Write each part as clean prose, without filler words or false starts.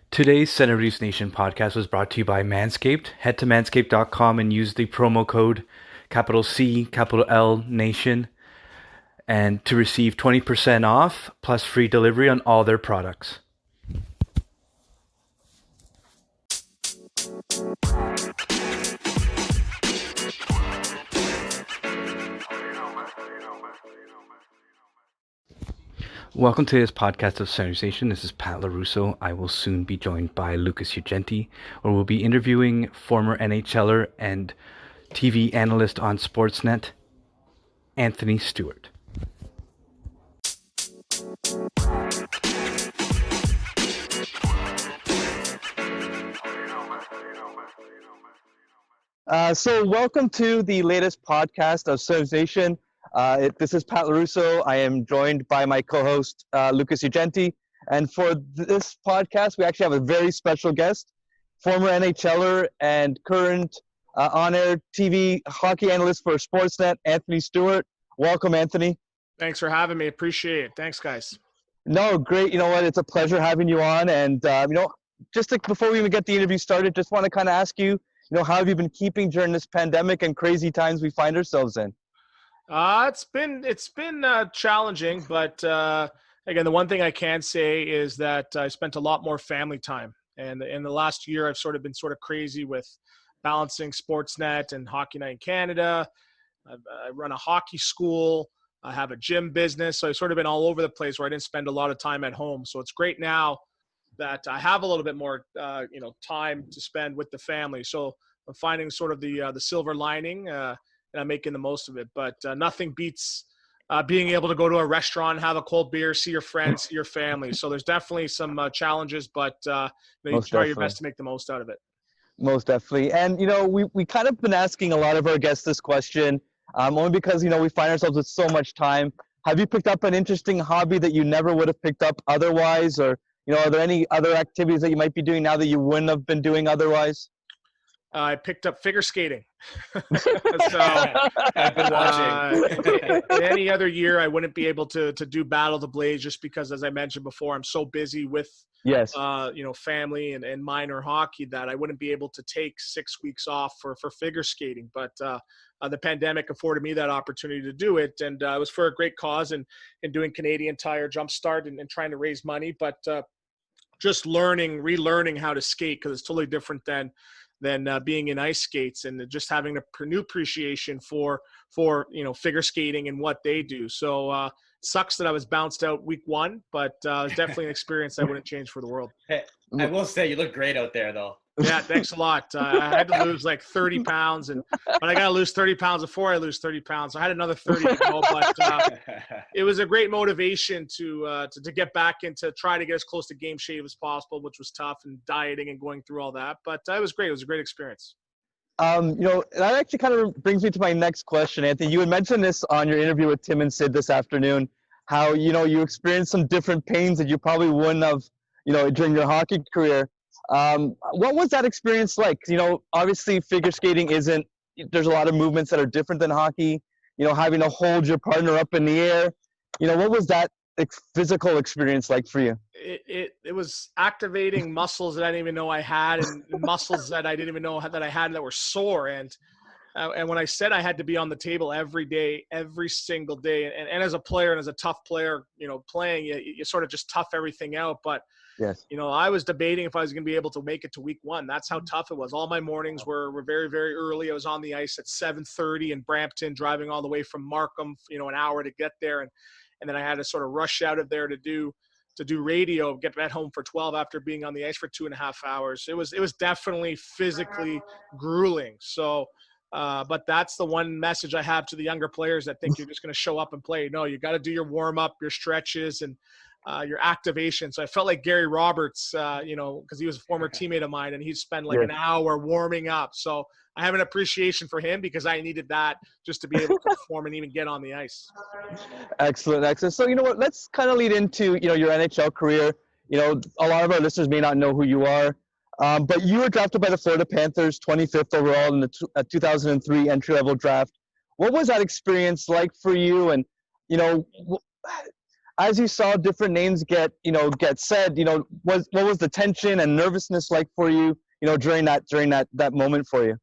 Today's Senators Nation podcast was brought to you by Manscaped. Head to manscaped.com and use the promo code capital C, capital L, Nation, and to receive 20% off plus free delivery on all their products. Welcome to this podcast of Senators Nation. This is Pat LaRusso. I will soon be joined by Lucas Ugenti, where we'll be interviewing former NHLer and TV analyst on Sportsnet, Anthony Stewart. So welcome to the latest podcast of Senators Nation. This is Pat LaRusso. I am joined by my co-host, Lucas Ugenti. And for this podcast, we actually have a very special guest, former NHLer and current on-air TV hockey analyst for Sportsnet, Anthony Stewart. Welcome, Anthony. Thanks for having me. Appreciate it. Thanks, guys. No, great. You know what? It's a pleasure having you on. And, before we even get the interview started, just want to kind of ask you, how have you been keeping during this pandemic and crazy times we find ourselves in? It's been challenging, but again, the one thing I can say is that I spent a lot more family time, and in the last year, I've been crazy with balancing Sportsnet and Hockey Night in Canada. I run a hockey school. I have a gym business, so I've sort of been all over the place where I didn't spend a lot of time at home. So it's great now that I have a little bit more, time to spend with the family. So I'm finding sort of the silver lining. And I'm making the most of it. But nothing beats being able to go to a restaurant, have a cold beer, see your friends, see your family. So there's definitely some challenges, but you try your best to make the most out of it. Most definitely. And, we kind of been asking a lot of our guests this question, only because, we find ourselves with so much time. Have you picked up an interesting hobby that you never would have picked up otherwise? Or, are there any other activities that you might be doing now that you wouldn't have been doing otherwise? I picked up figure skating. So I've been watching. Any other year, I wouldn't be able to do Battle of the Blades just because, as I mentioned before, I'm so busy with family and minor hockey that I wouldn't be able to take 6 weeks off for figure skating. But the pandemic afforded me that opportunity to do it, and it was for a great cause and doing Canadian Tire Jumpstart and trying to raise money. But just relearning how to skate, because it's totally different than being in ice skates, and just having a new appreciation for figure skating and what they do. So sucks that I was bounced out week one, but it's definitely an experience I wouldn't change for the world. Hey, I will say you look great out there, though. Yeah, thanks a lot. I had to lose like 30 pounds, but I got to lose 30 pounds before I lose 30 pounds. So I had another 30 to go, but it was a great motivation to get back and to try to get as close to game shape as possible, which was tough, and dieting and going through all that. But it was great. It was a great experience. That actually kind of brings me to my next question, Anthony. You had mentioned this on your interview with Tim and Sid this afternoon, how, you experienced some different pains that you probably wouldn't have, during your hockey career. What was that experience like? Obviously figure skating there's a lot of movements that are different than hockey, having to hold your partner up in the air. What was that physical experience like for you? It was activating muscles that I didn't even know I had, and muscles that I didn't even know that I had that were sore. And when I said I had to be on the table every day, every single day, and as a player and as a tough player, playing, you sort of just tough everything out. But yes, I was debating if I was going to be able to make it to week one. That's how tough it was. All my mornings were very, very early. I was on the ice at 7:30 in Brampton, driving all the way from Markham, an hour to get there. And then I had to sort of rush out of there to do radio, get back home for 12 after being on the ice for 2.5 hours. It was definitely physically grueling. So, but that's the one message I have to the younger players that think you're just going to show up and play. No, you got to do your warm up, your stretches, and your activation. So I felt like Gary Roberts, because he was a former teammate of mine, and he'd spend like an hour warming up. So I have an appreciation for him because I needed that just to be able to perform and even get on the ice. Excellent. So, let's kind of lead into, your NHL career. A lot of our listeners may not know who you are, but you were drafted by the Florida Panthers 25th overall in the 2003 entry-level draft. what was that experience like for you? And, you know, as you saw different names get said, what was the tension and nervousness like for you, during that moment for you?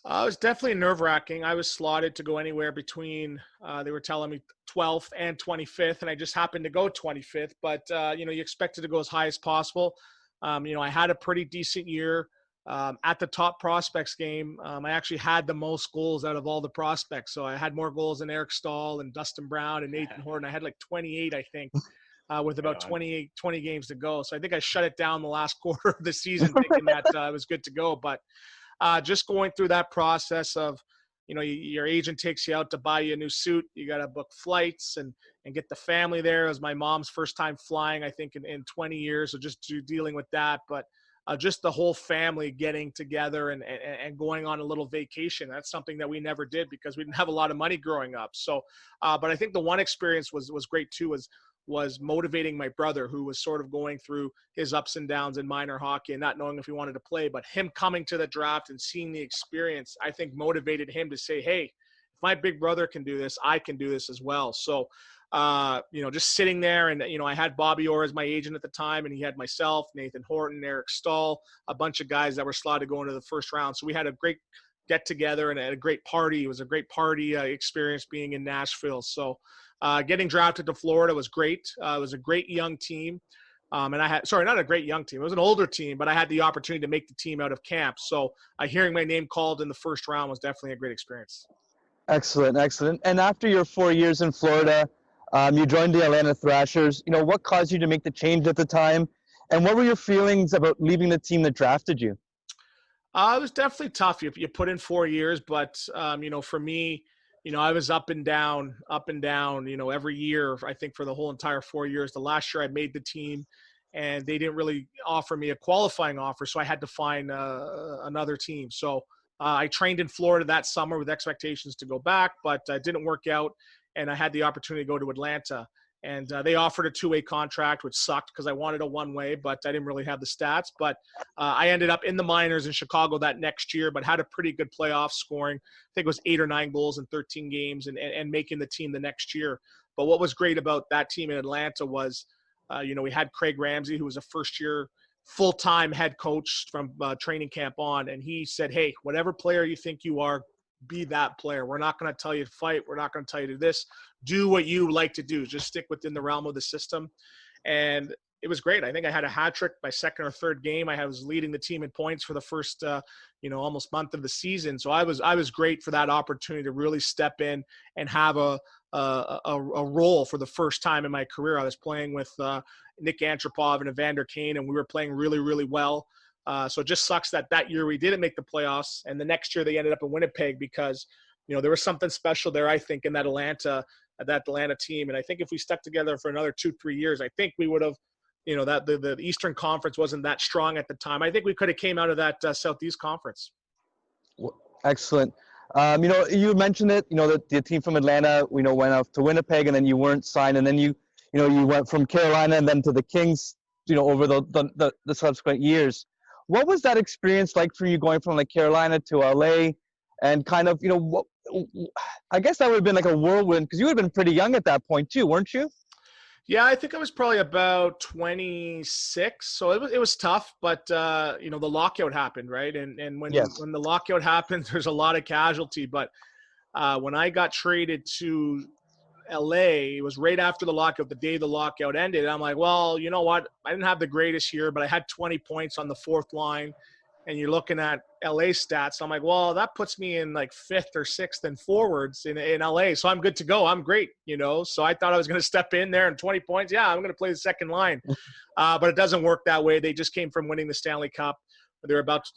It was definitely nerve-wracking. I was slotted to go anywhere between, they were telling me 12th and 25th, and I just happened to go 25th. But, you expected to go as high as possible. I had a pretty decent year. At the top prospects game, I actually had the most goals out of all the prospects. So I had more goals than Eric Stahl and Dustin Brown and Nathan Horton. I had like 28, I think, with about 20 games to go. So I think I shut it down the last quarter of the season thinking that I was good to go. But just going through that process of, your agent takes you out to buy you a new suit. You got to book flights and get the family there. It was my mom's first time flying, I think, in 20 years. So just dealing with that. But just the whole family getting together and going on a little vacation. That's something that we never did because we didn't have a lot of money growing up. So, but I think the one experience was great too, was motivating my brother, who was sort of going through his ups and downs in minor hockey and not knowing if he wanted to play. But him coming to the draft and seeing the experience, I think motivated him to say, hey, if my big brother can do this, I can do this as well. So, just sitting there and, I had Bobby Orr as my agent at the time, and he had myself, Nathan Horton, Eric Stahl, a bunch of guys that were slotted to go into the first round. So we had a great get together and a great party. It was a great party experience being in Nashville. So getting drafted to Florida was great. It was a great young team. And not a great young team. It was an older team, but I had the opportunity to make the team out of camp. So hearing my name called in the first round was definitely a great experience. Excellent. And after your 4 years in Florida, you joined the Atlanta Thrashers. What caused you to make the change at the time? And what were your feelings about leaving the team that drafted you? It was definitely tough. You put in 4 years, but, for me, I was up and down, every year, I think for the whole entire 4 years. The last year I made the team and they didn't really offer me a qualifying offer. So I had to find another team. So I trained in Florida that summer with expectations to go back, but it didn't work out. And I had the opportunity to go to Atlanta. And they offered a 2-way contract, which sucked because I wanted a 1-way, but I didn't really have the stats. But I ended up in the minors in Chicago that next year, but had a pretty good playoff scoring. I think it was 8 or 9 goals in 13 games and making the team the next year. But what was great about that team in Atlanta was, we had Craig Ramsey, who was a first-year full-time head coach from training camp on. And he said, hey, whatever player you think you are, be that player. We're not going to tell you to fight. We're not going to tell you to do this. Do what you like to do. Just stick within the realm of the system. And it was great. I think I had a hat trick my second or third game. I was leading the team in points for the first, almost month of the season. So I was great for that opportunity to really step in and have a role for the first time in my career. I was playing with Nick Antropov and Evander Kane, and we were playing really, really well. So it just sucks that year we didn't make the playoffs, and the next year they ended up in Winnipeg because, there was something special there, I think, in that Atlanta team. And I think if we stuck together for another 2-3 years, I think we would have, that the Eastern Conference wasn't that strong at the time. I think we could have came out of that Southeast Conference. Excellent. You mentioned it, that the team from Atlanta, went out to Winnipeg, and then you weren't signed, and then you went from Carolina and then to the Kings, over the subsequent years. What was that experience like for you going from like Carolina to LA, and kind of, I guess that would have been like a whirlwind because you would have been pretty young at that point too, weren't you? Yeah, I think I was probably about 26. So it was tough, but the lockout happened, right? And when the lockout happens, there's a lot of casualty. But when I got traded to LA, it was right after the lockout, the day the lockout ended. I'm like, well, you know what? I didn't have the greatest year, but I had 20 points on the fourth line. And you're looking at LA stats. I'm like, well, that puts me in like 5th or 6th in forwards in LA. So I'm good to go. I'm great, So I thought I was going to step in there and 20 points. Yeah, I'm going to play the second line. But it doesn't work that way. They just came from winning the Stanley Cup. They're about to,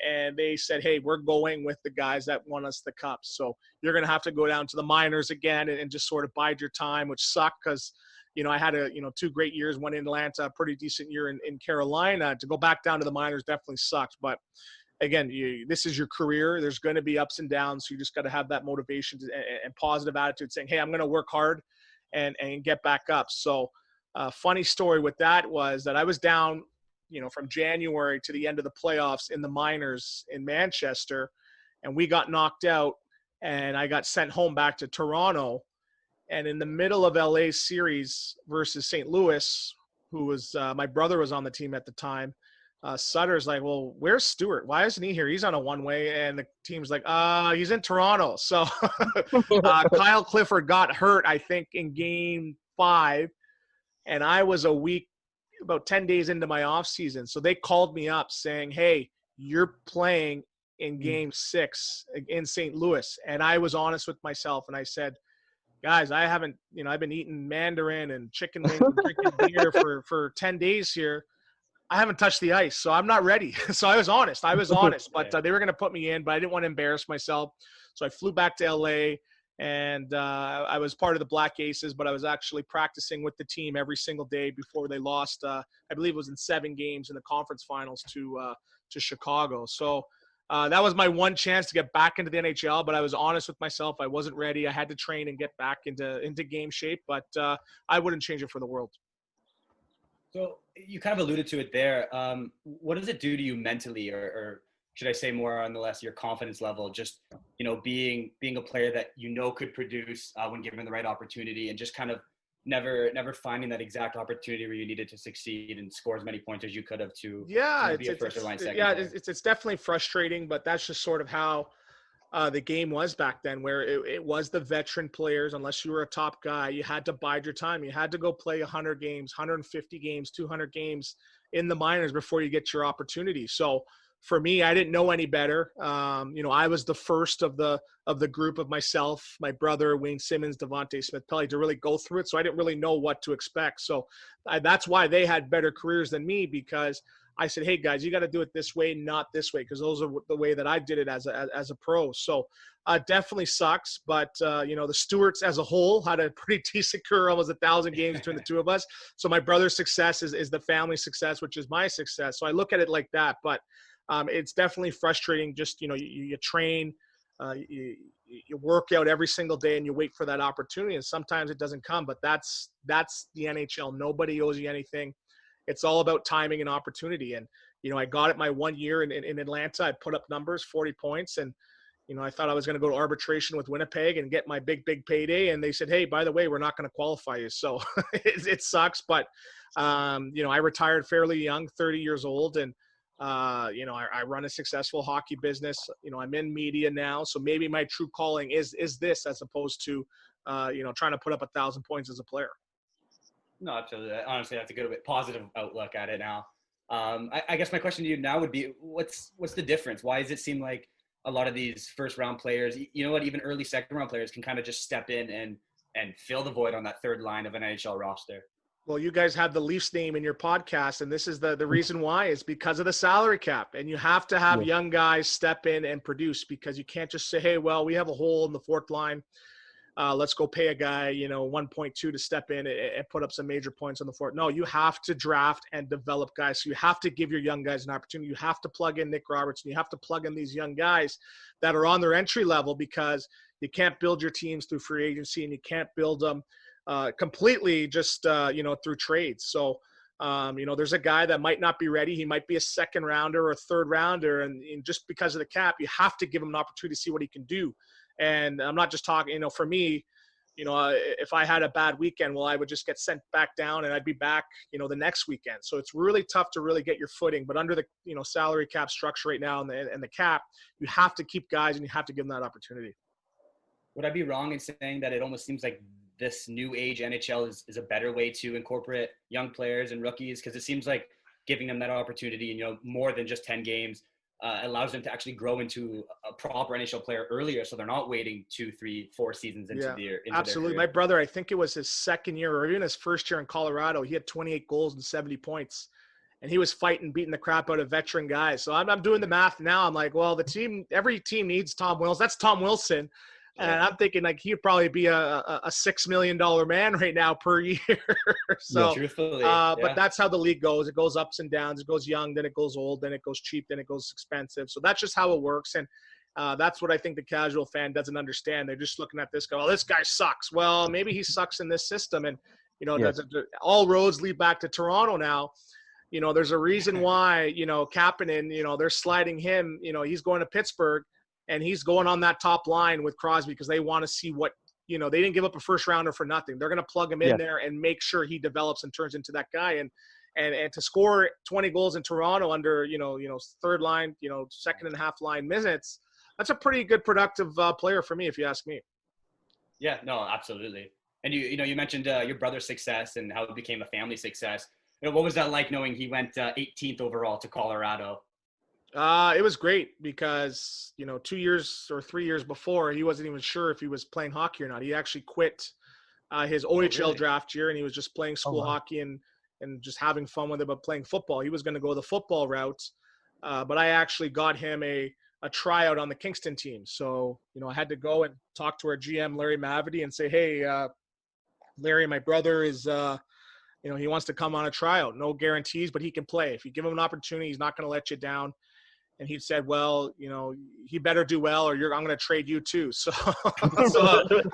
and they said, hey, we're going with the guys that won us the cup. So you're going to have to go down to the minors again and just sort of bide your time, which sucked because, I had 2 great years, one in Atlanta, a pretty decent year in Carolina. To go back down to the minors definitely sucked. But again, this is your career. There's going to be ups and downs. So you just got to have that motivation and positive attitude saying, hey, I'm going to work hard and get back up. So funny story with that was that I was down, from January to the end of the playoffs in the minors in Manchester, and we got knocked out. and I got sent home back to Toronto. And in the middle of LA series versus St. Louis, who was my brother was on the team at the time, Sutter's like, well, where's Stewart? Why isn't he here? He's on a one-way. And the team's like, he's in Toronto. So Kyle Clifford got hurt, I think, in game 5. And I was about 10 days into my off season. So they called me up saying, hey, you're playing in game 6 in St. Louis. And I was honest with myself. And I said, guys, I've been eating Mandarin and chicken wings and drinking beer for 10 days here. I haven't touched the ice, so I'm not ready. So I was honest, but they were going to put me in, but I didn't want to embarrass myself. So I flew back to LA, and I was part of the Black Aces, but I was actually practicing with the team every single day before they lost. I believe it was in 7 games in the conference finals to Chicago. So that was my one chance to get back into the NHL, but I was honest with myself. I wasn't ready. I had to train and get back into game shape, but I wouldn't change it for the world. So you kind of alluded to it there. What does it do to you mentally, or should I say more on the less your confidence level? Just, being a player that could produce when given the right opportunity, and just kind of never finding that exact opportunity where you needed to succeed and score as many points as you could have to be a first or line second. Yeah, it's definitely frustrating, but that's just sort of how the game was back then, where it was the veteran players. Unless you were a top guy, you had to bide your time. You had to go play 100 games, 150 games, 200 games in the minors before you get your opportunity. So for me, I didn't know any better. I was the first of the group of myself, my brother, Wayne Simmons, Devontae Smith-Pelly, to really go through it. So I didn't really know what to expect. So that's why they had better careers than me, because I said, hey, guys, you got to do it this way, not this way, because those are the way that I did it as a pro. So definitely sucks. But, the Stewarts as a whole had a pretty decent career, almost 1,000 games between the two of us. So my brother's success is the family success, which is my success. So I look at it like that. But it's definitely frustrating. Just, you train, you work out every single day, and you wait for that opportunity. And sometimes it doesn't come. But that's the NHL. Nobody owes you anything. It's all about timing and opportunity. And, I got it my 1 year in Atlanta. I put up numbers, 40 points. And, I thought I was going to go to arbitration with Winnipeg and get my big payday. And they said, hey, by the way, we're not going to qualify you. So it sucks. But, I retired fairly young, 30 years old. And, I run a successful hockey business. I'm in media now. So maybe my true calling is this, as opposed to, trying to put up 1,000 points as a player. No, absolutely. Honestly, that's a good positive outlook at it now. I guess my question to you now would be, what's the difference? Why does it seem like a lot of these first round players, even early second round players can kind of just step in and fill the void on that third line of an NHL roster? Well, you guys have the Leafs name in your podcast, and this is the reason why, is because of the salary cap. And you have to have young guys step in and produce, because you can't just say, hey, well, we have a hole in the fourth line. Let's go pay a guy, 1.2 to step in and put up some major points on the fourth. No, you have to draft and develop guys. So you have to give your young guys an opportunity. You have to plug in Nick Robertson. You have to plug in these young guys that are on their entry level, because you can't build your teams through free agency, and you can't build them completely just, through trades. So, there's a guy that might not be ready. He might be a second rounder or a third rounder. And just because of the cap, you have to give him an opportunity to see what he can do. And I'm not just talking, for me, if I had a bad weekend, well, I would just get sent back down, and I'd be back, the next weekend. So it's really tough to really get your footing. But under the, salary cap structure right now and the cap, you have to keep guys, and you have to give them that opportunity. Would I be wrong in saying that it almost seems like this new age NHL is a better way to incorporate young players and rookies? Because it seems like giving them that opportunity, and, more than just 10 games, allows them to actually grow into a proper NHL player earlier, so they're not waiting 2, 3, 4 seasons into their absolutely. My brother, I think it was his second year or even his first year in Colorado, he had 28 goals and 70 points, and he was beating the crap out of veteran guys. So I'm doing the math now. I'm like, well, every team needs Tom Wilson. That's Tom Wilson. And I'm thinking like he'd probably be a $6 million man right now per year. So, truthfully, but that's how the league goes. It goes ups and downs. It goes young, then it goes old, then it goes cheap, then it goes expensive. So that's just how it works. And that's what I think the casual fan doesn't understand. They're just looking at this, go, "Oh, this guy sucks." Well, maybe he sucks in this system, and all roads lead back to Toronto now. There's a reason why Kapanen, they're sliding him. He's going to Pittsburgh. and he's going on that top line with Crosby because they want to see what, they didn't give up a first rounder for nothing. They're going to plug him in there and make sure he develops and turns into that guy. And to score 20 goals in Toronto under, third line, second and a half line minutes, that's a pretty good productive player for me, if you ask me. Yeah, no, absolutely. And you mentioned your brother's success and how it became a family success. What was that like knowing he went 18th overall to Colorado? It was great because, 2 years or 3 years before, he wasn't even sure if he was playing hockey or not. He actually quit his OHL draft year, and he was just playing school hockey and just having fun with it, but playing football. He was going to go the football route, but I actually got him a tryout on the Kingston team. So, I had to go and talk to our GM, Larry Mavity, and say, hey, Larry, my brother is he wants to come on a tryout. No guarantees, but he can play. If you give him an opportunity, he's not going to let you down. And he said, well, he better do well or I'm going to trade you too. So,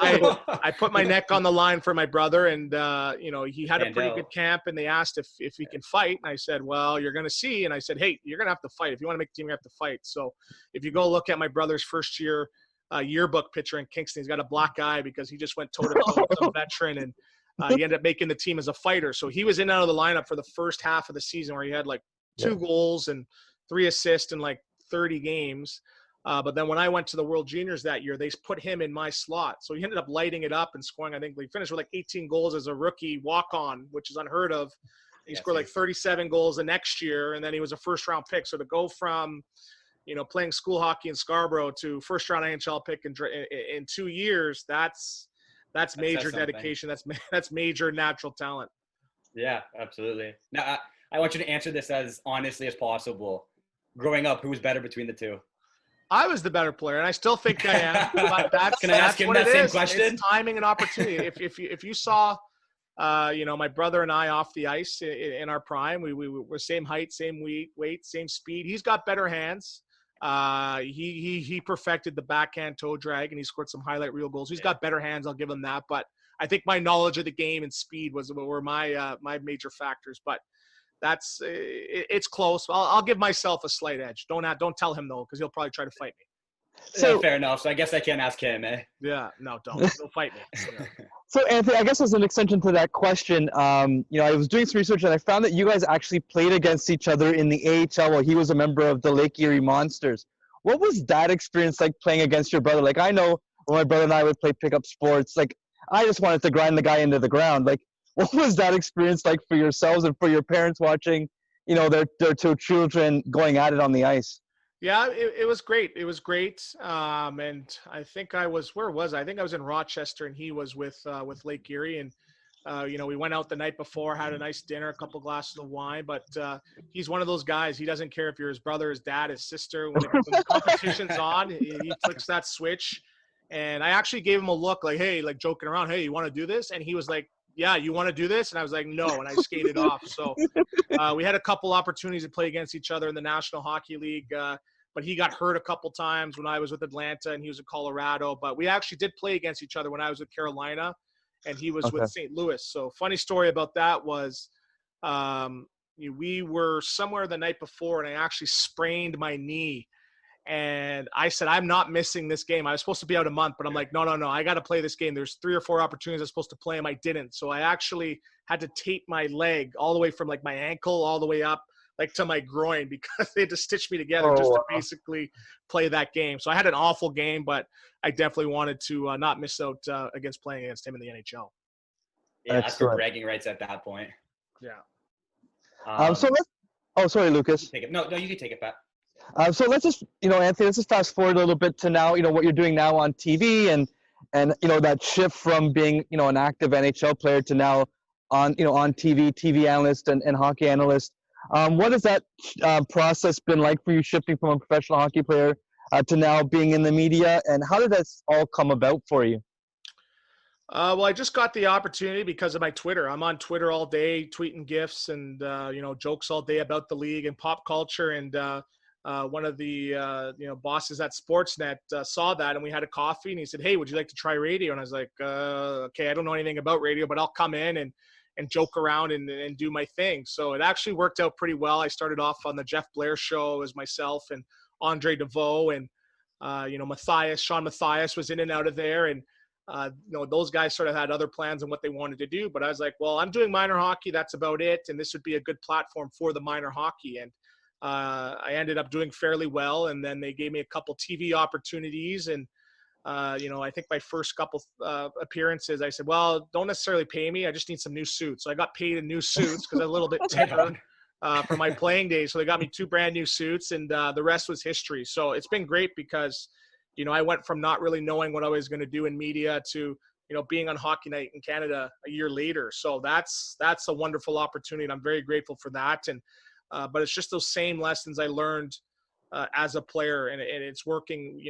I put my neck on the line for my brother, and, he had a pretty good camp, and they asked if he can fight. And I said, well, you're going to see. And I said, hey, you're going to have to fight. If you want to make the team, you have to fight. So if you go look at my brother's first year yearbook picture in Kingston, he's got a black eye because he just went toe-to-toe with some veteran, and he ended up making the team as a fighter. So he was in and out of the lineup for the first half of the season where he had like 2 goals and 3 assists in like 30 games. But then when I went to the World Juniors that year, they put him in my slot. So he ended up lighting it up and scoring. I think he finished with like 18 goals as a rookie walk-on, which is unheard of. He scored like 37 goals the next year, and then he was a first-round pick. So to go from, playing school hockey in Scarborough to first-round NHL pick in 2 years, that's major dedication. That's major natural talent. Yeah, absolutely. Now, I want you to answer this as honestly as possible. Growing up, who was better between the two? I was the better player, and I still think I am. But Can I ask him that same question? It's timing and opportunity. If you saw, my brother and I off the ice in our prime, we were same height, same weight, same speed. He's got better hands. He perfected the backhand toe drag, and he scored some highlight reel goals. He's got better hands. I'll give him that. But I think my knowledge of the game and speed were my major factors. But it's close. I'll give myself a slight edge. Don't tell him though, because he'll probably try to fight me. So fair enough. So I guess I can't ask him, eh? Yeah, no, don't fight me. Yeah. So Anthony, I guess as an extension to that question, I was doing some research and I found that you guys actually played against each other in the AHL while he was a member of the Lake Erie Monsters. What was that experience like playing against your brother? Like, I know when my brother and I would play pickup sports, like I just wanted to grind the guy into the ground. Like, what was that experience like for yourselves and for your parents watching, their 2 children going at it on the ice? Yeah, it was great. It was great. And I think where was I? I think I was in Rochester, and he was with Lake Erie. And, we went out the night before, had a nice dinner, a couple glasses of wine. But he's one of those guys. He doesn't care if you're his brother, his dad, his sister. When the competition's on, he flicks that switch. And I actually gave him a look like, hey, like joking around, hey, you want to do this? And he was like, yeah, you want to do this? And I was like, no. And I skated off. So we had a couple opportunities to play against each other in the National Hockey League. But he got hurt a couple times when I was with Atlanta and he was in Colorado. But we actually did play against each other when I was with Carolina and he was with St. Louis. So funny story about that was we were somewhere the night before and I actually sprained my knee. And I said, I'm not missing this game. I was supposed to be out a month, but I'm like, no, I got to play this game. There's 3 or 4 opportunities I was supposed to play them. I didn't. So I actually had to tape my leg all the way from like my ankle all the way up like to my groin because they had to stitch me together just to basically play that game. So I had an awful game, but I definitely wanted to not miss out against playing against him in the NHL. Yeah, that's for bragging rights at that point. Yeah. Sorry, Lucas. Take it. No, you can take it back. So let's just, Anthony, let's just fast forward a little bit to now, what you're doing now on TV and that shift from being, an active NHL player to now on TV analyst and hockey analyst. What has that process been like for you shifting from a professional hockey player to now being in the media? And how did that all come about for you? Well, I just got the opportunity because of my Twitter. I'm on Twitter all day, tweeting GIFs and, jokes all day about the league and pop culture. And one of the, bosses at Sportsnet saw that and we had a coffee and he said, hey, would you like to try radio? And I was like, okay, I don't know anything about radio, but I'll come in and joke around and do my thing. So it actually worked out pretty well. I started off on the Jeff Blair show as myself and Andre DeVoe. And Sean Matthias was in and out of there, and those guys sort of had other plans on what they wanted to do. But I was like, well, I'm doing minor hockey. That's about it. And this would be a good platform for the minor hockey. And I ended up doing fairly well. And then they gave me a couple TV opportunities. And, I think my first couple appearances, I said, well, don't necessarily pay me. I just need some new suits. So I got paid in new suits because I was a little bit tipper for my playing days. So they got me 2 brand new suits, and the rest was history. So it's been great because I went from not really knowing what I was going to do in media to, being on Hockey Night in Canada a year later. So that's a wonderful opportunity, and I'm very grateful for that. And but it's just those same lessons I learned as a player, and it's working.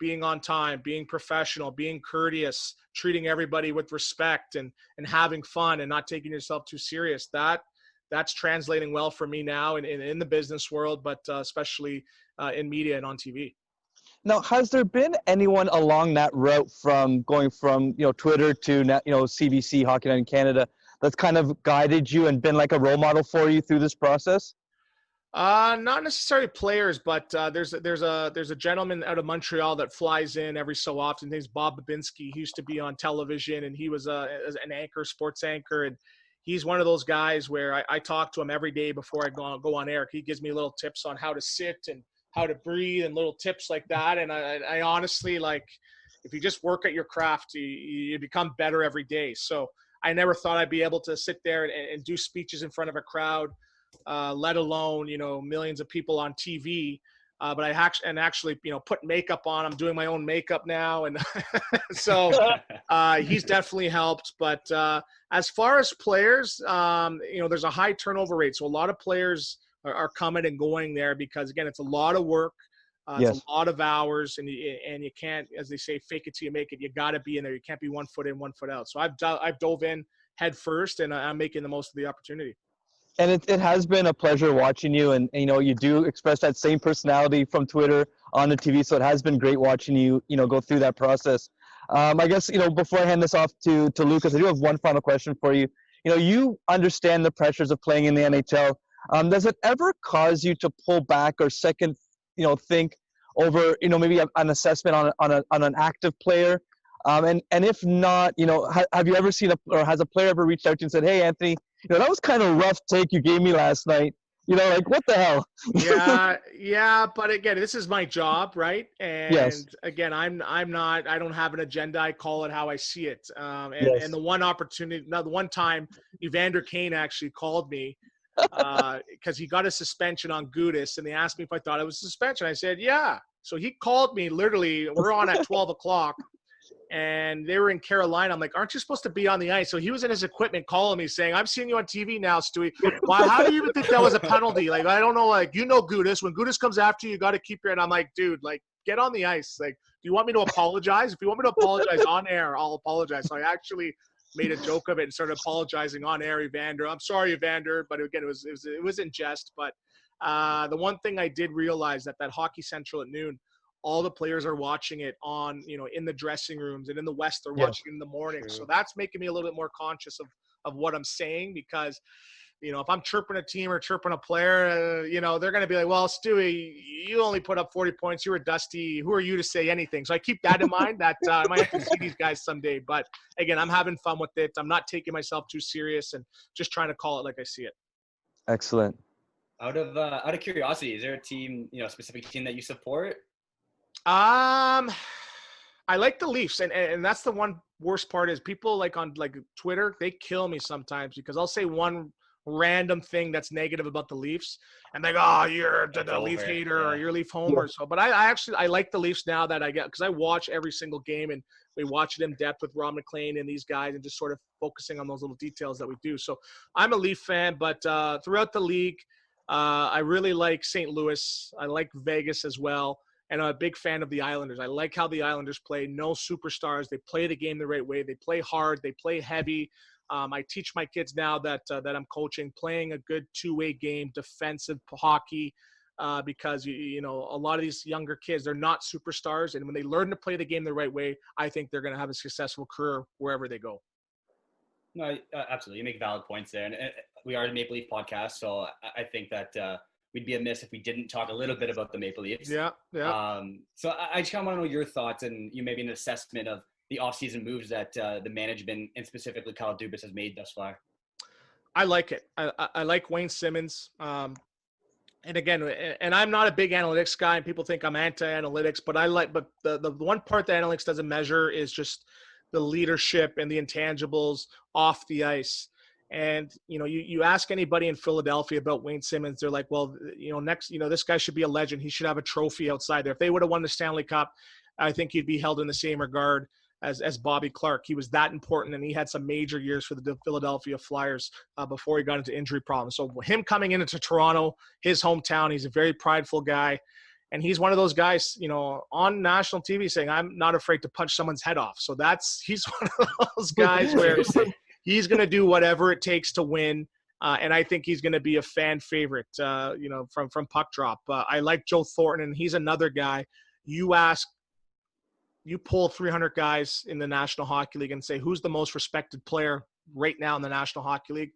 Being on time, being professional, being courteous, treating everybody with respect, and having fun, and not taking yourself too serious. That's translating well for me now in the business world, but especially in media and on TV. Now, has there been anyone along that route from going from, Twitter to, CBC, Hockey Night in Canada, that's kind of guided you and been like a role model for you through this process? Not necessarily players, but there's a gentleman out of Montreal that flies in every so often. His name's Bob Babinski. He used to be on television, and he was an anchor, sports anchor, and he's one of those guys where I talk to him every day before I go on air. He gives me little tips on how to sit and how to breathe and little tips like that. And I honestly, like, if you just work at your craft, you become better every day. So I never thought I'd be able to sit there and do speeches in front of a crowd, let alone, millions of people on TV. But I actually, put makeup on. I'm doing my own makeup now. And so he's definitely helped. But as far as players, there's a high turnover rate. So a lot of players are coming and going there because, again, it's a lot of work. It's a lot of hours, and you can't, as they say, fake it till you make it. You got to be in there. You can't be 1 foot in, 1 foot out. So I've dove in head first, and I'm making the most of the opportunity. And it has been a pleasure watching you, and you do express that same personality from Twitter on the TV. So it has been great watching you, go through that process. I guess before I hand this off to Lucas, I do have one final question for you. You understand the pressures of playing in the NHL. Does it ever cause you to pull back or second, think over, maybe an assessment on an active player? And if not, have you ever seen or has a player ever reached out to you and said, hey, Anthony, that was kind of a rough take you gave me last night. Like, what the hell? Yeah. But again, this is my job, right? And yes. Again, I don't have an agenda. I call it how I see it. And the one time Evander Kane actually called me because he got a suspension on Gudis, and they asked me if I thought it was a suspension. I said, yeah. So he called me literally, we're on at 12 o'clock. And they were in Carolina. I'm like, aren't you supposed to be on the ice? So he was in his equipment calling me saying, I'm seeing you on TV now, Stewie. Why? How do you even think that was a penalty? Like, I don't know. Like, Gudis. When Gudis comes after you, you got to keep your – and I'm like, dude, like, get on the ice. Like, do you want me to apologize? If you want me to apologize on air, I'll apologize. So I actually made a joke of it and started apologizing on air, Evander. I'm sorry, Evander. But again, it was in jest. But the one thing I did realize that Hockey Central at noon, all the players are watching it on, in the dressing rooms, and in the West, they're watching it in the morning. True. So that's making me a little bit more conscious of what I'm saying, because, if I'm chirping a team or chirping a player, they're going to be like, well, Stewie, you only put up 40 points. You were dusty. Who are you to say anything? So I keep that in mind that I might have to see these guys someday. But again, I'm having fun with it. I'm not taking myself too serious and just trying to call it like I see it. Excellent. Out of curiosity, is there a team, specific team that you support? I like the Leafs, and that's the one worst part is people like on like Twitter, they kill me sometimes because I'll say one random thing that's negative about the Leafs, and they go, "Oh, you're the Leaf hater or you're Leaf homer." So, but I like the Leafs now that I get, because I watch every single game and we watch it in depth with Rob McLean and these guys, and just sort of focusing on those little details that we do. So I'm a Leaf fan, but throughout the league, I really like St. Louis. I like Vegas as well. And I'm a big fan of the Islanders. I like how the Islanders play. No superstars. They play the game the right way. They play hard. They play heavy. I teach my kids now that I'm coaching, playing a good two-way game, defensive hockey, because, a lot of these younger kids, they're not superstars. And when they learn to play the game the right way, I think they're going to have a successful career wherever they go. No, absolutely. You make valid points there. And we are the Maple Leaf podcast, so I think that we'd be amiss if we didn't talk a little bit about the Maple Leafs. Yeah. So I just kind of want to know your thoughts and you maybe an assessment of the offseason moves that the management and specifically Kyle Dubas has made thus far. I like it. I like Wayne Simmons. And again, and I'm not a big analytics guy, and people think I'm anti-analytics, but the one part that analytics doesn't measure is just the leadership and the intangibles off the ice. And, you ask anybody in Philadelphia about Wayne Simmons, they're like, well, this guy should be a legend. He should have a trophy outside there. If they would have won the Stanley Cup, I think he'd be held in the same regard as Bobby Clark. He was that important, and he had some major years for the Philadelphia Flyers before he got into injury problems. So him coming into Toronto, his hometown, he's a very prideful guy. And he's one of those guys, on national TV saying, I'm not afraid to punch someone's head off. So he's one of those guys where he's going to do whatever it takes to win. And I think he's going to be a fan favorite, from puck drop. I like Joe Thornton, and he's another guy. You pull 300 guys in the National Hockey League and say, who's the most respected player right now in the National Hockey League?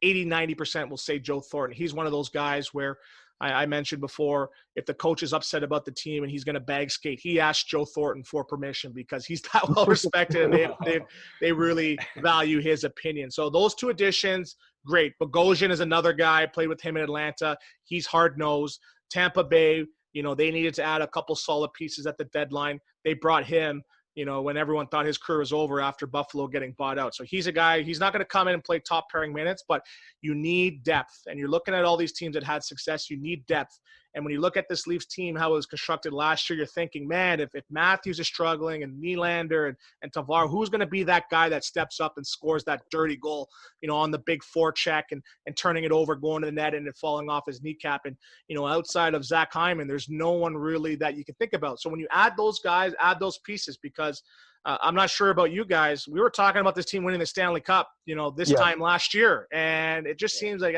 80-90% will say Joe Thornton. He's one of those guys where I mentioned before, if the coach is upset about the team and he's going to bag skate, he asks Joe Thornton for permission because he's that well respected and they really value his opinion. So those two additions, great. Bogosian is another guy. I played with him in Atlanta. He's hard-nosed. Tampa Bay, they needed to add a couple solid pieces at the deadline. They brought him, when everyone thought his career was over after Buffalo getting bought out. So he's a guy, he's not going to come in and play top pairing minutes, but you need depth. And you're looking at all these teams that had success, you need depth. And when you look at this Leafs team, how it was constructed last year, you're thinking, man, if Matthews is struggling and Nylander and Tavares, who's going to be that guy that steps up and scores that dirty goal, on the big forecheck and turning it over, going to the net and it falling off his kneecap. And, outside of Zach Hyman, there's no one really that you can think about. So when you add those guys, add those pieces, because I'm not sure about you guys. We were talking about this team winning the Stanley Cup, this time last year. And it just seems like,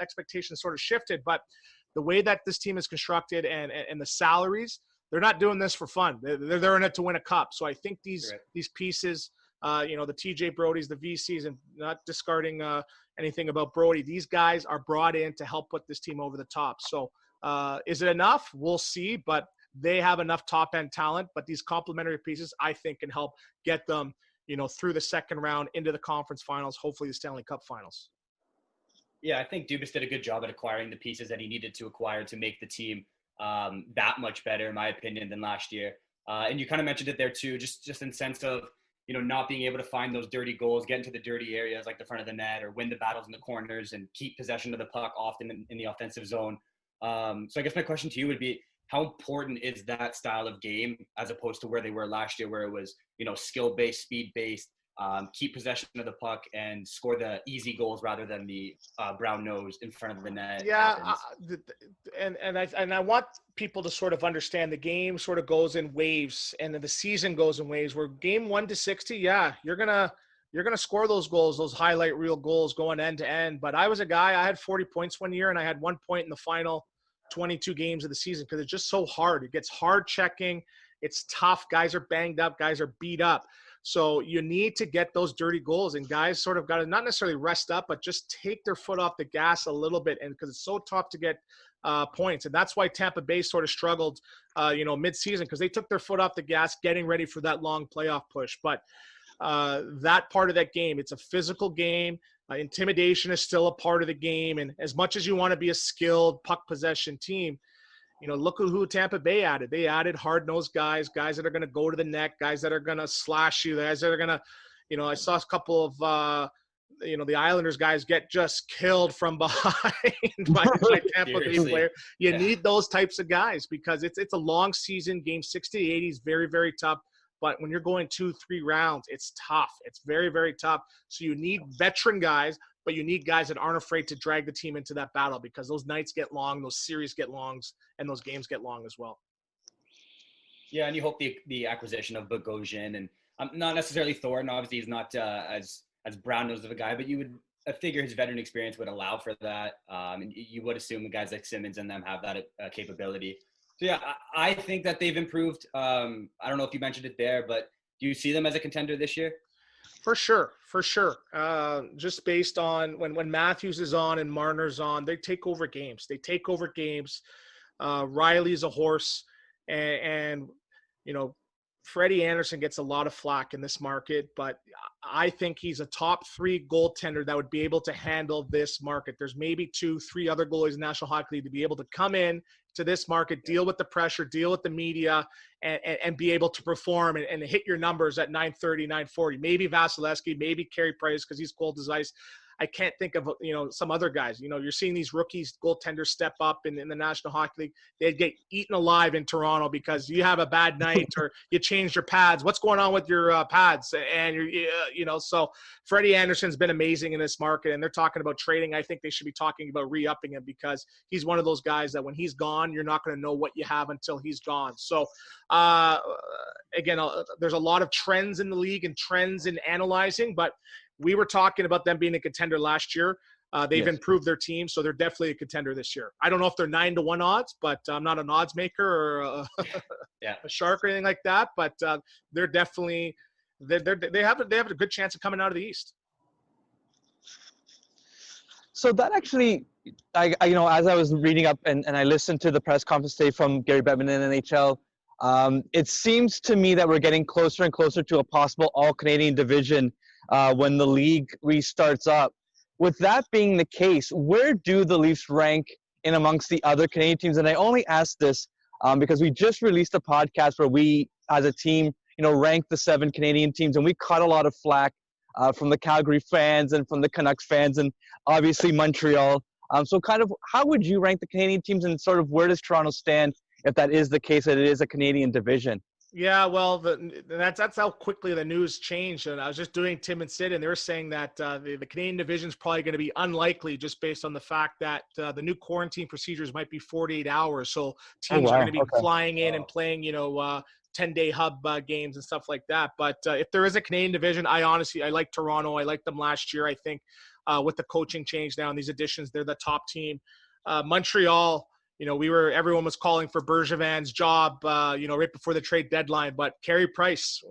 expectations sort of shifted. But the way that this team is constructed and the salaries, they're not doing this for fun. They're in it to win a cup. So I think these pieces, the TJ Brody's, the VCs, and not discarding anything about Brody, these guys are brought in to help put this team over the top. So is it enough? We'll see. But they have enough top-end talent. But these complementary pieces, I think, can help get them, through the second round into the conference finals, hopefully the Stanley Cup finals. Yeah, I think Dubas did a good job at acquiring the pieces that he needed to acquire to make the team that much better, in my opinion, than last year. And you kind of mentioned it there too, just in sense of, not being able to find those dirty goals, get into the dirty areas like the front of the net, or win the battles in the corners and keep possession of the puck often in the offensive zone. So I guess my question to you would be, how important is that style of game as opposed to where they were last year, where it was, skill-based, speed-based, keep possession of the puck and score the easy goals rather than the brown nose in front of the net. Yeah, and I want people to sort of understand the game sort of goes in waves, and then the season goes in waves. Where game 1 to 60, you're gonna score those goals, those highlight reel goals going end to end. But I was a guy, I had 40 points one year, and I had 1 point in the final 22 games of the season because it's just so hard. It gets hard checking. It's tough. Guys are banged up. Guys are beat up. So you need to get those dirty goals, and guys sort of got to not necessarily rest up, but just take their foot off the gas a little bit, and because it's so tough to get points. And that's why Tampa Bay sort of struggled, mid-season, because they took their foot off the gas getting ready for that long playoff push. But that part of that game, it's a physical game. Intimidation is still a part of the game. And as much as you want to be a skilled puck possession team, look at who Tampa Bay added. They added hard-nosed guys that are going to go to the net, guys that are going to slash you, guys that are going to, I saw a couple of, the Islanders guys get just killed from behind by Tampa Bay player. You need those types of guys because it's a long season. Game 60 to 80 is very, very tough. But when you're going 2-3 rounds, it's tough. It's very, very tough. So you need veteran guys, but you need guys that aren't afraid to drag the team into that battle because those nights get long, those series get long, and those games get long as well. Yeah, and you hope the acquisition of Bogosian and not necessarily Thornton. Obviously, he's not as brown-nosed of a guy, but you would figure his veteran experience would allow for that. And you would assume the guys like Simmons and them have that capability. So, yeah, I think that they've improved. I don't know if you mentioned it there, but do you see them as a contender this year? For sure, for sure. Just based on when Matthews is on and Marner's on, they take over games. They take over games. Riley's a horse, and you know, Freddie Anderson gets a lot of flack in this market, but I think he's a top 3 goaltender that would be able to handle this market. There's maybe 2, 3 other goalies in the National Hockey League to be able to come in to this market, deal with the pressure, deal with the media, and be able to perform and hit your numbers at 930, 940. Maybe Vasilevsky, maybe Carey Price because he's cold as ice. I can't think of, some other guys. You're seeing these rookies, goaltenders step up in the National Hockey League. They get eaten alive in Toronto because you have a bad night or you changed your pads. What's going on with your pads? And so Freddie Anderson's been amazing in this market, and they're talking about trading. I think they should be talking about re-upping him because he's one of those guys that when he's gone, you're not going to know what you have until he's gone. So again, there's a lot of trends in the league and trends in analyzing, but we were talking about them being a contender last year. They've improved their team, so they're definitely a contender this year. I don't know if they're 9-1 odds, but I'm not an odds maker or a shark or anything like that. But they're definitely they have a good chance of coming out of the East. So that actually, I as I was reading up and I listened to the press conference today from Gary Bettman in NHL, it seems to me that we're getting closer and closer to a possible all-Canadian division when the league restarts up. With that being the case, where do the Leafs rank in amongst the other Canadian teams? And I only ask this because we just released a podcast where we, as a team, ranked the 7 Canadian teams, and we caught a lot of flack from the Calgary fans and from the Canucks fans and obviously Montreal. So kind of how would you rank the Canadian teams, and sort of where does Toronto stand if that is the case, that it is a Canadian division? Yeah, well, that's how quickly the news changed. And I was just doing Tim and Sid, and they were saying that the Canadian division is probably going to be unlikely just based on the fact that the new quarantine procedures might be 48 hours. So teams are going to be flying in and playing, 10-day hub games and stuff like that. But if there is a Canadian division, I like Toronto. I liked them last year. I think with the coaching change now and these additions, they're the top team. Montreal, everyone was calling for Bergevin's job, right before the trade deadline. But Carey Price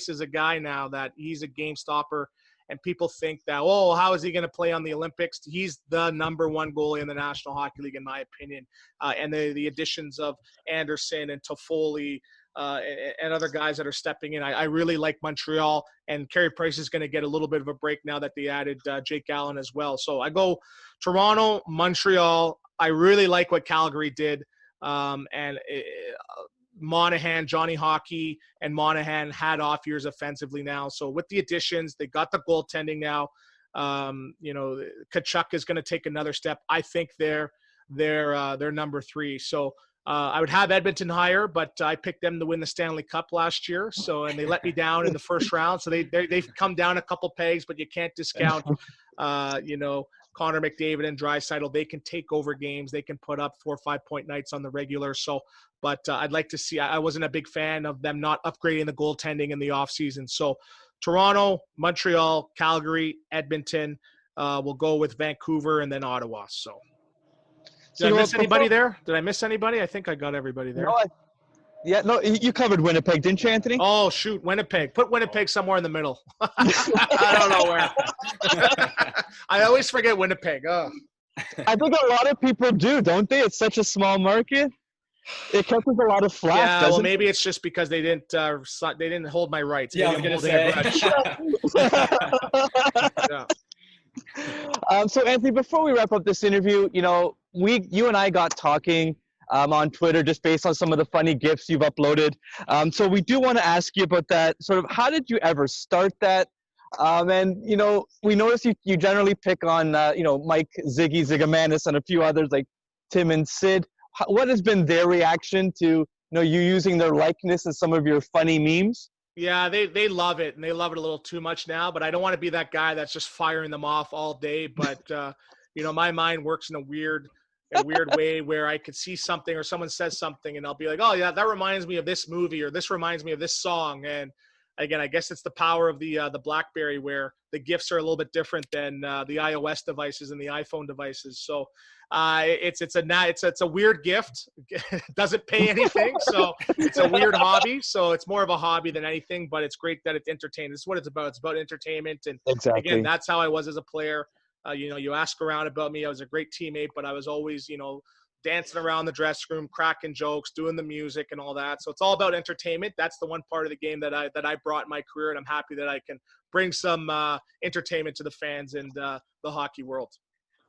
is a guy now that he's a game stopper, and people think that, how is he going to play on the Olympics? He's the number 1 goalie in the National Hockey League, in my opinion. And the additions of Anderson and Toffoli and other guys that are stepping in, I really like Montreal, and Carey Price is going to get a little bit of a break now that they added Jake Allen as well. So I go Toronto, Montreal. I really like what Calgary did, and Monahan, Johnny Hockey, and Monahan had off years offensively now. So with the additions, they got the goaltending now. Tkachuk is going to take another step. I think they're number 3. So I would have Edmonton higher, but I picked them to win the Stanley Cup last year. So, and they let me down in the first round. So they've come down a couple pegs, but you can't discount, Connor McDavid and Draisaitl. They can take over games. They can put up 4 or 5 point nights on the regular. So, but I'd like to see, I wasn't a big fan of them not upgrading the goaltending in the offseason. So Toronto, Montreal, Calgary, Edmonton, we'll go with Vancouver and then Ottawa. So did I miss anybody there? Did I miss anybody? I think I got everybody there. No, you covered Winnipeg, didn't you, Anthony? Oh, shoot, Winnipeg. Put Winnipeg somewhere in the middle. I don't know where. I always forget Winnipeg. Oh. I think a lot of people do, don't they? It's such a small market. It catches a lot of flack. Yeah, well, maybe it's just because they didn't hold my rights. Yeah, maybe I was going to say. So, Anthony, before we wrap up this interview, you and I got talking on Twitter just based on some of the funny GIFs you've uploaded. So we do want to ask you about that. Sort of, how did you ever start that? And, we noticed you generally pick on, Mike Zigomanis and a few others like Tim and Sid. What has been their reaction to, you using their likeness in some of your funny memes? Yeah, they love it, and they love it a little too much now, but I don't want to be that guy that's just firing them off all day. But, my mind works in a weird way where I could see something or someone says something and I'll be like, oh yeah, that reminds me of this movie or this reminds me of this song. And again, I guess it's the power of the BlackBerry, where the gifts are a little bit different than the iOS devices and the iPhone devices. So it's a weird gift. It doesn't pay anything, so it's a weird hobby. So it's more of a hobby than anything, but it's great that it's entertaining. This is what it's about. It's about entertainment, and Exactly. again, that's how I was as a player. You ask around about me. I was a great teammate, but I was always, dancing around the dressing room, cracking jokes, doing the music and all that. So it's all about entertainment. That's the one part of the game that I brought in my career, and I'm happy that I can bring some entertainment to the fans and the hockey world.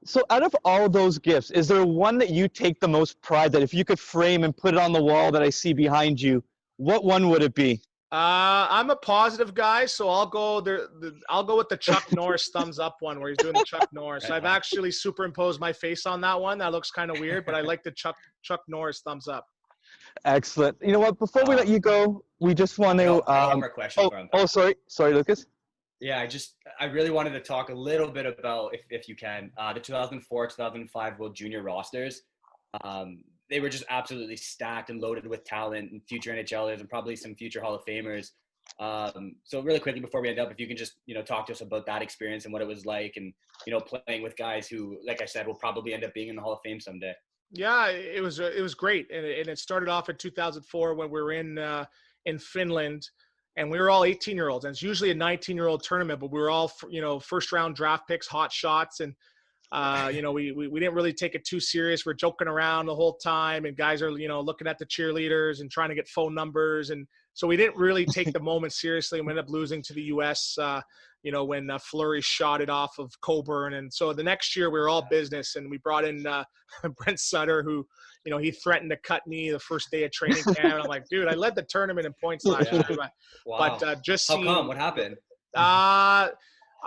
So out of all those gifts, is there one that you take the most pride, that if you could frame and put it on the wall that I see behind you, what one would it be? I'm a positive guy, so I'll go there. I'll go with the Chuck Norris thumbs up one, where he's doing the Chuck Norris. I've actually superimposed my face on that one. That looks kind of weird, but I like the Chuck Norris thumbs up. Excellent. You know what? Before we let you go, we just want to. I got one more question for him. Sorry, Lucas. Yeah, I really wanted to talk a little bit about, if you can, the 2004-2005 World Junior rosters. They were just absolutely stacked and loaded with talent and future NHLers and probably some future Hall of Famers. So really quickly before we end up, if you can just, talk to us about that experience and what it was like, and, playing with guys who, like I said, will probably end up being in the Hall of Fame someday. Yeah, it was great. And it started off in 2004 when we were in Finland. And we were all 18-year-olds, and it's usually a 19-year-old tournament, but we were all, first-round draft picks, hot shots, and we didn't really take it too serious. We're joking around the whole time, and guys are, looking at the cheerleaders and trying to get phone numbers, and so we didn't really take the moment seriously. And we ended up losing to the U.S. When Fleury shot it off of Coburn, and so the next year we were all business, and we brought in Brent Sutter, who, he threatened to cut me the first day of training camp. And I'm like, dude, I led the tournament in points last year. Wow. But just how seeing, come? What happened?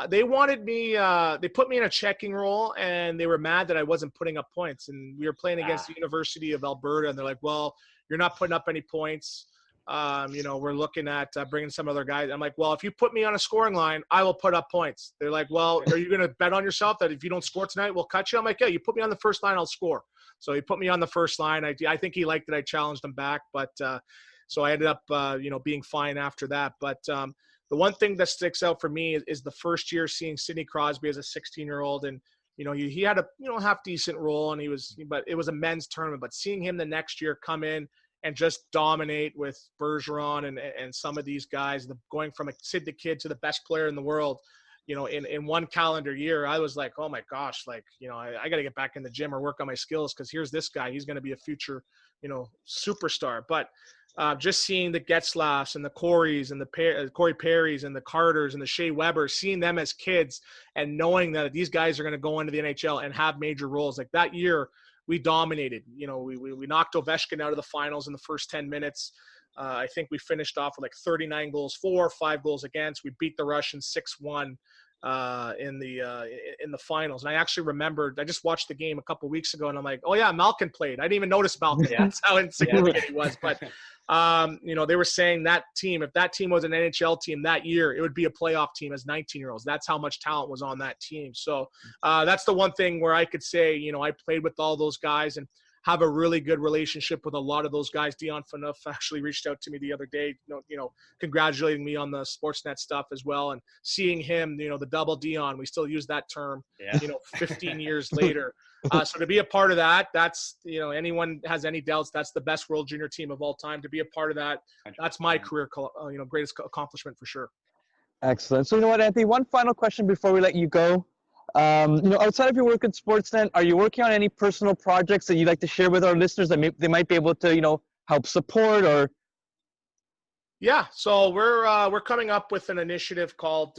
they wanted me. They put me in a checking role, and they were mad that I wasn't putting up points. And we were playing against the University of Alberta, and they're like, "Well, you're not putting up any points. We're looking at bringing some other guys." I'm like, "Well, if you put me on a scoring line, I will put up points." They're like, "Well, are you going to bet on yourself that if you don't score tonight, we'll cut you?" I'm like, "Yeah, you put me on the first line, I'll score." So he put me on the first line. I think he liked that I challenged him back, but so I ended up, being fine after that. But the one thing that sticks out for me is the first year seeing Sidney Crosby as a 16-year-old, and he had a half decent role, and but it was a men's tournament. But seeing him the next year come in and just dominate with Bergeron and some of these guys, going from a Sid the Kid to the best player in the world, in one calendar year, I was like, oh my gosh, I got to get back in the gym or work on my skills, because here's this guy, he's going to be a future, superstar. But just seeing the Getzlaffs and the Coreys and the Corey Perrys and the Carters and the Shea Webbers, seeing them as kids and knowing that these guys are going to go into the NHL and have major roles. Like that year, we dominated. We knocked Ovechkin out of the finals in the first 10 minutes. I think we finished off with like 39 goals for, 5 goals against. We beat the Russians 6-1 in the finals. And I actually remembered, I just watched the game a couple weeks ago, and I'm like, oh yeah, Malkin played. I didn't even notice Malkin. That's how insignificant he was. But they were saying that team, if that team was an NHL team that year, it would be a playoff team as 19-year-olds. That's how much talent was on that team. So that's the one thing where I could say, I played with all those guys and have a really good relationship with a lot of those guys. Dion Phaneuf actually reached out to me the other day, congratulating me on the Sportsnet stuff as well. And seeing him, the double Dion, we still use that term, 15 years later. So to be a part of that, that's, anyone has any doubts, that's the best World Junior team of all time. To be a part of that, that's my career, greatest accomplishment for sure. Excellent. So you know what, Anthony, one final question before we let you go. Outside of your work at Sportsnet, are you working on any personal projects that you'd like to share with our listeners that they might be able to, help support or? Yeah. So we're coming up with an initiative called, it's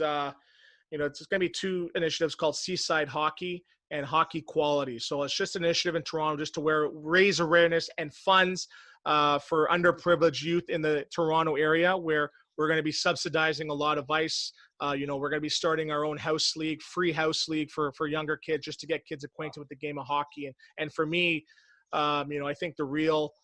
going to be 2 initiatives called Seaside Hockey and Hockey Quality. So it's just an initiative in Toronto just to raise awareness and funds for underprivileged youth in the Toronto area, where we're going to be subsidizing a lot of ice. We're going to be starting our own house league, free house league for younger kids, just to get kids acquainted with the game of hockey. And for me, I think the real,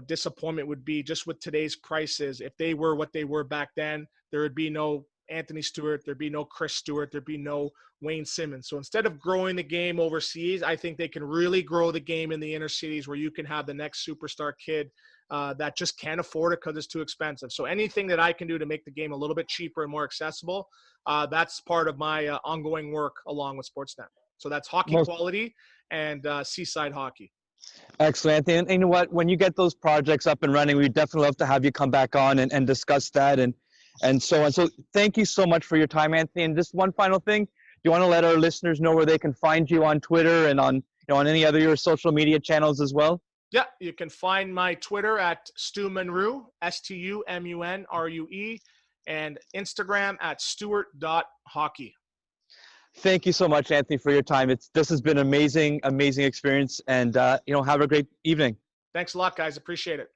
disappointment would be just with today's prices. If they were what they were back then, there would be no Anthony Stewart, there'd be no Chris Stewart, there'd be no Wayne Simmons. So instead of growing the game overseas, I think they can really grow the game in the inner cities, where you can have the next superstar kid that just can't afford it because it's too expensive. So anything that I can do to make the game a little bit cheaper and more accessible, that's part of my ongoing work along with Sportsnet. So that's hockey quality and seaside hockey. Excellent, Anthony. And you know what? When you get those projects up and running, we'd definitely love to have you come back on and discuss that and so on. So thank you so much for your time, Anthony. And just one final thing, you want to let our listeners know where they can find you on Twitter and on on any other your social media channels as well? Yeah, you can find my Twitter at Stu Munrue, STUMUNRUE, and Instagram at Stewart.hockey. Thank you so much, Anthony, for your time. This has been amazing experience, and have a great evening. Thanks a lot, guys. Appreciate it.